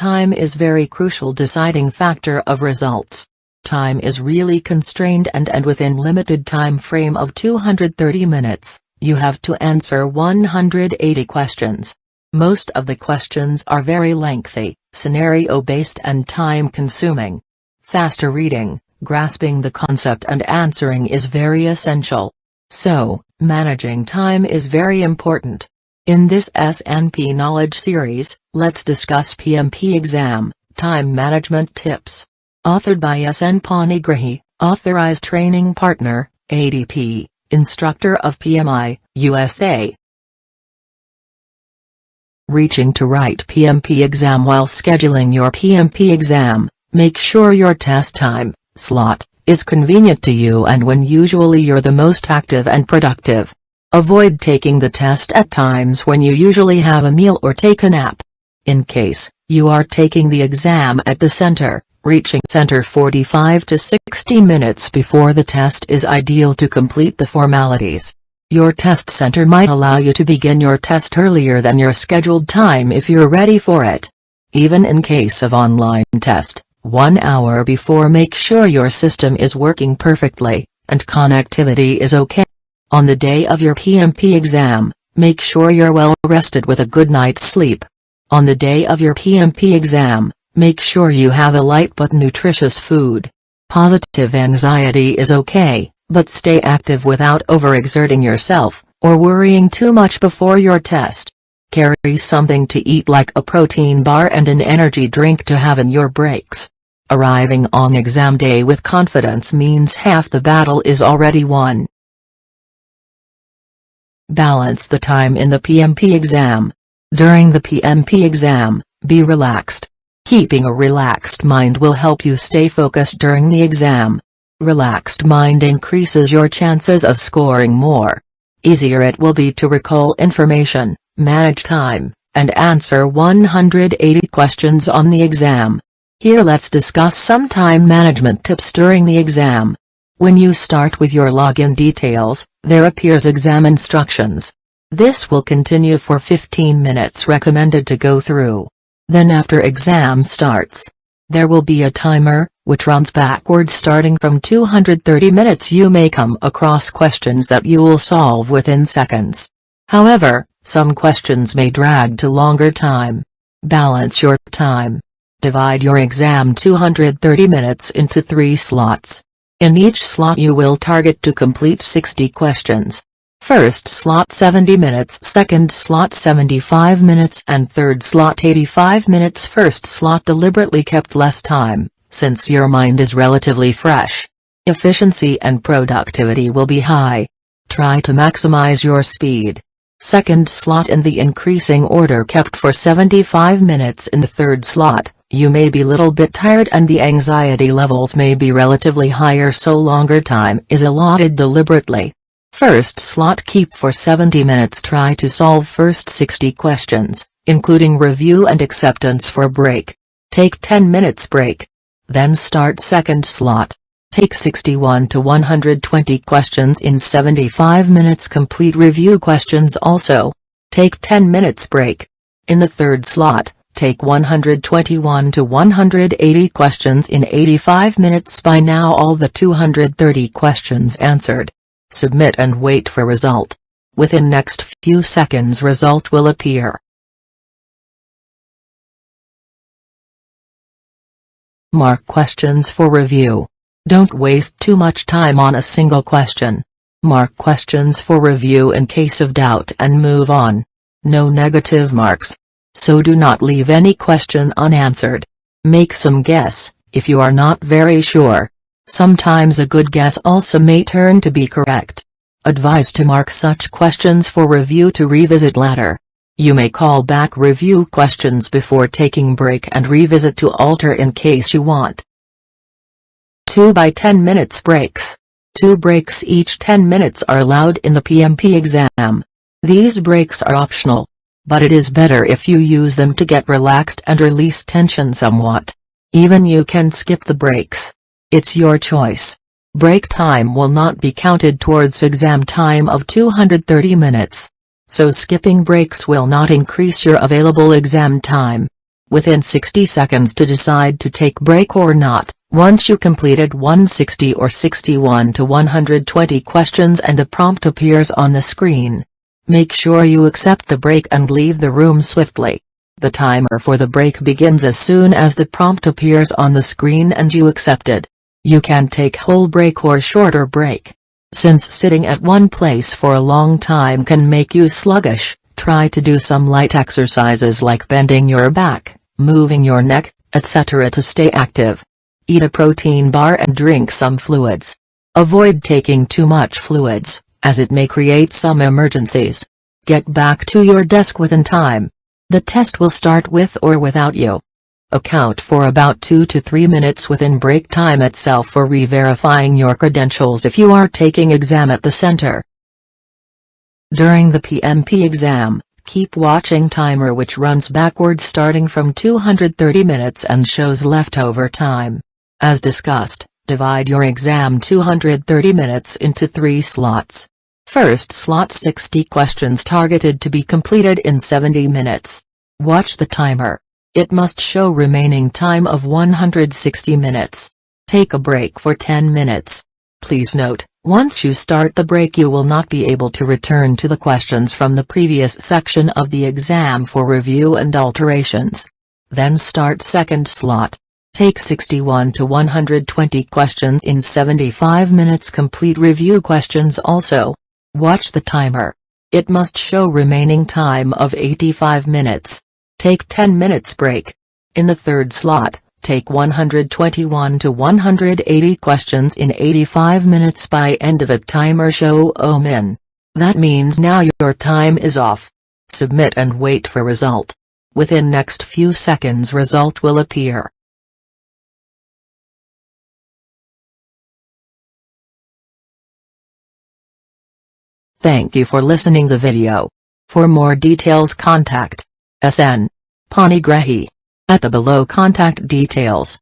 time is very crucial deciding factor of results. Time is really constrained and within limited time frame of 230 minutes, you have to answer 180 questions. Most of the questions are very lengthy, scenario-based and time-consuming. Faster reading, grasping the concept and answering is very essential. So, managing time is very important. In this EssAnnPee knowledge series, let's discuss PMP Exam, Time Management Tips. Authored by Panigrahi, Authorized Training Partner, ADP, Instructor of PMI, USA. Reaching to write PMP exam. While scheduling your PMP exam, make sure your test time, slot, is convenient to you and when usually you're the most active and productive. Avoid taking the test at times when you usually have a meal or take a nap. In case you are taking the exam at the center, reaching center 45 to 60 minutes before the test is ideal to complete the formalities. Your test center might allow you to begin your test earlier than your scheduled time if you're ready for it. Even in case of online test, 1 hour before make sure your system is working perfectly, and connectivity is okay. On the day of your PMP exam, make sure you're well rested with a good night's sleep. On the day of your PMP exam, make sure you have a light but nutritious food. Positive anxiety is okay, but stay active without overexerting yourself, or worrying too much before your test. Carry something to eat like a protein bar and an energy drink to have in your breaks. Arriving on exam day with confidence means half the battle is already won. Balance the time in the PMP exam. During the PMP exam, be relaxed. Keeping a relaxed mind will help you stay focused during the exam. Relaxed mind increases your chances of scoring more. Easier it will be to recall information, manage time, and answer 180 questions on the exam. Here let's discuss some time management tips during the exam. When you start with your login details, there appears exam instructions. This will continue for 15 minutes recommended to go through. Then after exam starts, there will be a timer, which runs backwards starting from 230 minutes. You may come across questions that you will solve within seconds. However, some questions may drag to longer time. Balance your time. Divide your exam 230 minutes into 3 slots. In each slot you will target to complete 60 questions. First slot 70 minutes, second slot 75 minutes and third slot 85 minutes. First slot deliberately kept less time, since your mind is relatively fresh. Efficiency and productivity will be high. Try to maximize your speed. Second slot in the increasing order kept for 75 minutes. In the third slot, you may be little bit tired and the anxiety levels may be relatively higher, so longer time is allotted deliberately. First slot keep for 70 minutes. Try to solve first 60 questions, including review and acceptance for break. Take 10 minutes break. Then start second slot. Take 61 to 120 questions in 75 minutes. Complete review questions also. Take 10 minutes break. In the third slot, take 121 to 180 questions in 85 minutes. By now all the 230 questions answered. Submit and wait for result. Within next few seconds result will appear. Mark questions for review. Don't waste too much time on a single question. Mark questions for review in case of doubt and move on. No negative marks. So do not leave any question unanswered. Make some guess, if you are not very sure. Sometimes a good guess also may turn to be correct. Advise to mark such questions for review to revisit later. You may call back review questions before taking break and revisit to alter in case you want. 2 by 10 minutes breaks. 2 breaks each 10 minutes are allowed in the PMP exam. These breaks are optional, but it is better if you use them to get relaxed and release tension somewhat. Even you can skip the breaks. It's your choice. Break time will not be counted towards exam time of 230 minutes. So skipping breaks will not increase your available exam time. within 60 seconds to decide to take break or not. Once you completed 160 or 61 to 120 questions and the prompt appears on the screen, make sure you accept the break and leave the room swiftly. The timer for the break begins as soon as the prompt appears on the screen and you accept it. You can take whole break or shorter break. Since sitting at one place for a long time can make you sluggish, try to do some light exercises like bending your back, moving your neck, etc. to stay active. Eat a protein bar and drink some fluids. Avoid taking too much fluids, as it may create some emergencies. Get back to your desk within time. The test will start with or without you. Account for about 2 to 3 minutes within break time itself for re-verifying your credentials if you are taking exam at the center. During the PMP exam, keep watching timer which runs backwards starting from 230 minutes and shows leftover time. As discussed, divide your exam 230 minutes into 3 slots. First slot 60 questions targeted to be completed in 70 minutes. Watch the timer. It must show remaining time of 160 minutes. Take a break for 10 minutes. Please note, once you start the break you will not be able to return to the questions from the previous section of the exam for review and alterations. Then start second slot. Take 61 to 120 questions in 75 minutes. Complete review questions also. Watch the timer. It must show remaining time of 85 minutes. Take 10 minutes break. In the third slot, take 121 to 180 questions in 85 minutes. By end of it timer show min. That means now your time is off. Submit and wait for result. Within next few seconds result will appear. Thank you for listening the video. For more details contact EssAnnPee Panigrahi at the below contact details.